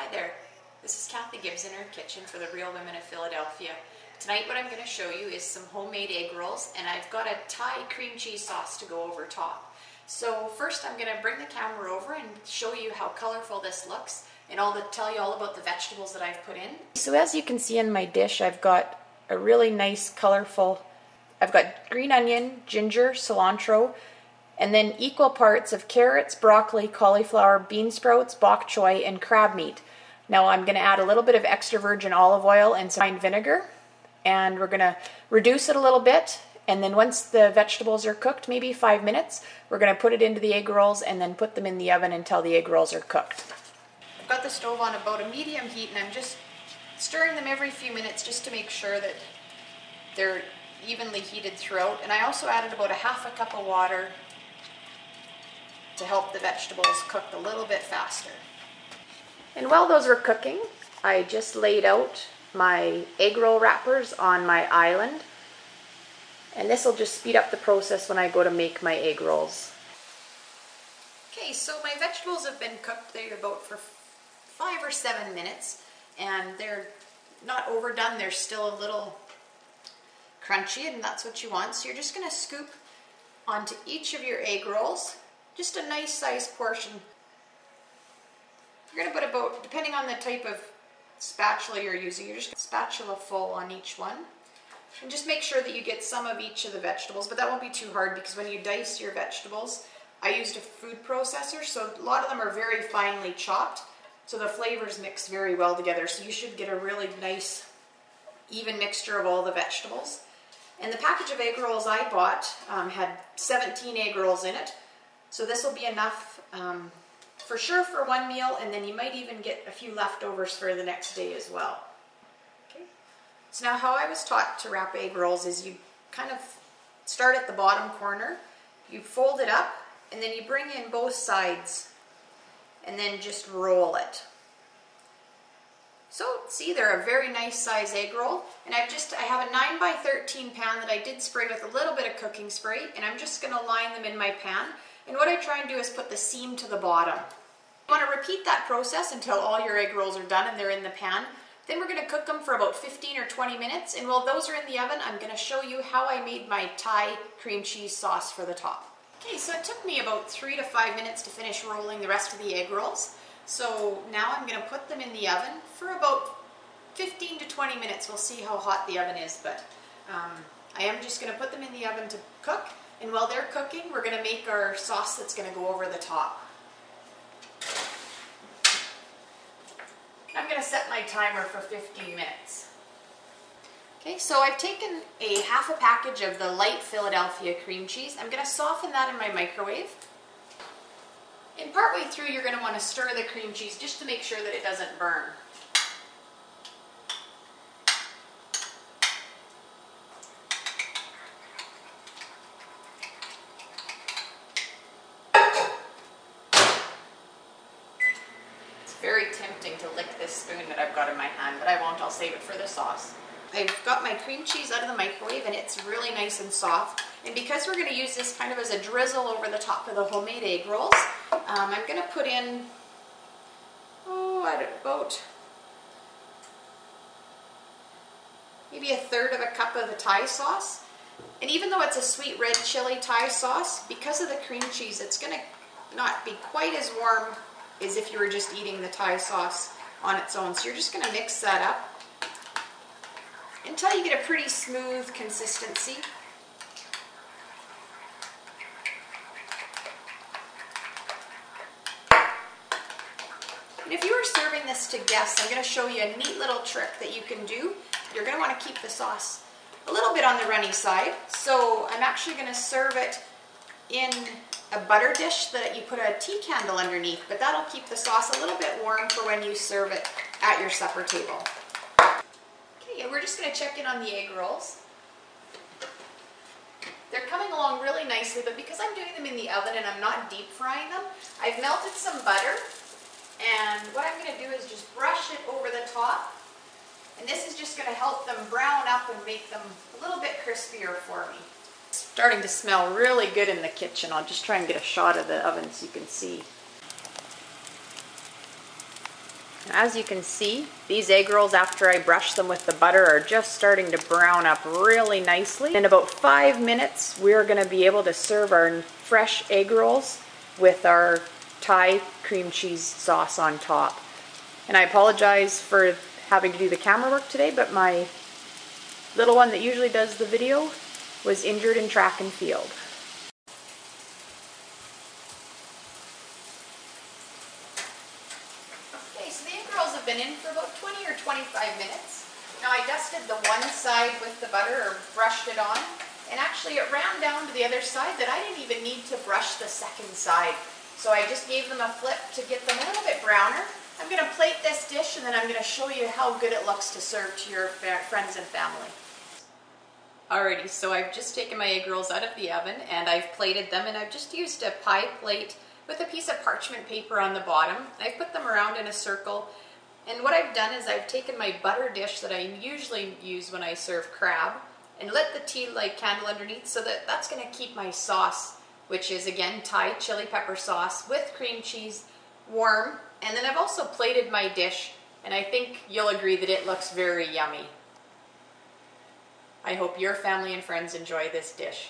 Hi there, this is Kathy Gibbs in her kitchen for the Real Women of Philadelphia. Tonight what I'm going to show you is some homemade egg rolls, and I've got a Thai cream cheese sauce to go over top. So first I'm going to bring the camera over and show you how colorful this looks, and tell you all about the vegetables that I've put in. So as you can see in my dish, I've got a really nice colorful, I've got green onion, ginger, cilantro, and then equal parts of carrots, broccoli, cauliflower, bean sprouts, bok choy, and crab meat. Now I'm going to add a little bit of extra virgin olive oil and some fine vinegar, and we're going to reduce it a little bit, and then once the vegetables are cooked, maybe 5 minutes, we're going to put it into the egg rolls and then put them in the oven until the egg rolls are cooked. I've got the stove on about a medium heat, and I'm just stirring them every few minutes just to make sure that they're evenly heated throughout. And I also added about a half a cup of water to help the vegetables cook a little bit faster. And while those were cooking, I just laid out my egg roll wrappers on my island, and this will just speed up the process when I go to make my egg rolls. Okay, so my vegetables have been cooked. They're about for 5 or 7 minutes, and they're not overdone. They're still a little crunchy, and that's what you want. So you're just going to scoop onto each of your egg rolls, just a nice size portion. You're going to put about, depending on the type of spatula you're using, you're just going to spatula full on each one. And just make sure that you get some of each of the vegetables, but that won't be too hard because when you dice your vegetables, I used a food processor, so a lot of them are very finely chopped, so the flavors mix very well together. So you should get a really nice, even mixture of all the vegetables. And the package of egg rolls I bought had 17 egg rolls in it. So this will be enough for sure for one meal, and then you might even get a few leftovers for the next day as well. Okay. So now how I was taught to wrap egg rolls is you kind of start at the bottom corner, you fold it up, and then you bring in both sides, and then just roll it. So see, they're a very nice size egg roll, and I have a 9 by 13 pan that I did spray with a little bit of cooking spray, and I'm just going to line them in my pan. And what I try and do is put the seam to the bottom. You want to repeat that process until all your egg rolls are done and they're in the pan. Then we're going to cook them for about 15 or 20 minutes, and while those are in the oven, I'm going to show you how I made my Thai cream cheese sauce for the top. Okay, so it took me about 3 to 5 minutes to finish rolling the rest of the egg rolls. So now I'm going to put them in the oven for about 15 to 20 minutes. We'll see how hot the oven is, but I am just going to put them in the oven to cook. And while they're cooking, we're going to make our sauce that's going to go over the top. I'm going to set my timer for 15 minutes. Okay, so I've taken a half a package of the light Philadelphia cream cheese. I'm going to soften that in my microwave. And partway through, you're going to want to stir the cream cheese just to make sure that it doesn't burn. Very tempting to lick this spoon that I've got in my hand, but I won't. I'll save it for the sauce. I've got my cream cheese out of the microwave, and it's really nice and soft. And because we're going to use this kind of as a drizzle over the top of the homemade egg rolls, I'm going to put in, about maybe a third of a cup of the Thai sauce. And even though it's a sweet red chili Thai sauce, because of the cream cheese, it's going to not be quite as warm as if you were just eating the Thai sauce on its own. So you're just going to mix that up until you get a pretty smooth consistency. And if you were serving this to guests, I'm going to show you a neat little trick that you can do. You're going to want to keep the sauce a little bit on the runny side. So I'm actually going to serve it in a butter dish that you put a tea candle underneath, but that'll keep the sauce a little bit warm for when you serve it at your supper table. Okay, and we're just going to check in on the egg rolls. They're coming along really nicely, but because I'm doing them in the oven and I'm not deep frying them, I've melted some butter, and what I'm going to do is just brush it over the top, and this is just going to help them brown up and make them a little bit crispier for me. Starting to smell really good in the kitchen. I'll just try and get a shot of the oven so you can see. As you can see, these egg rolls, after I brush them with the butter, are just starting to brown up really nicely. In about 5 minutes, we're going to be able to serve our fresh egg rolls with our Thai cream cheese sauce on top. And I apologize for having to do the camera work today, but my little one that usually does the video was injured in track and field. Okay, so the egg rolls have been in for about 20 or 25 minutes. Now I dusted the one side with the butter, or brushed it on, and actually it ran down to the other side that I didn't even need to brush the second side. So I just gave them a flip to get them a little bit browner. I'm going to plate this dish and then I'm going to show you how good it looks to serve to your friends and family. Alrighty, so I've just taken my egg rolls out of the oven and I've plated them, and I've just used a pie plate with a piece of parchment paper on the bottom. I've put them around in a circle, and what I've done is I've taken my butter dish that I usually use when I serve crab and lit the tea light candle underneath, so that's going to keep my sauce, which is again Thai chili pepper sauce with cream cheese, warm. And then I've also plated my dish, and I think you'll agree that it looks very yummy. I hope your family and friends enjoy this dish.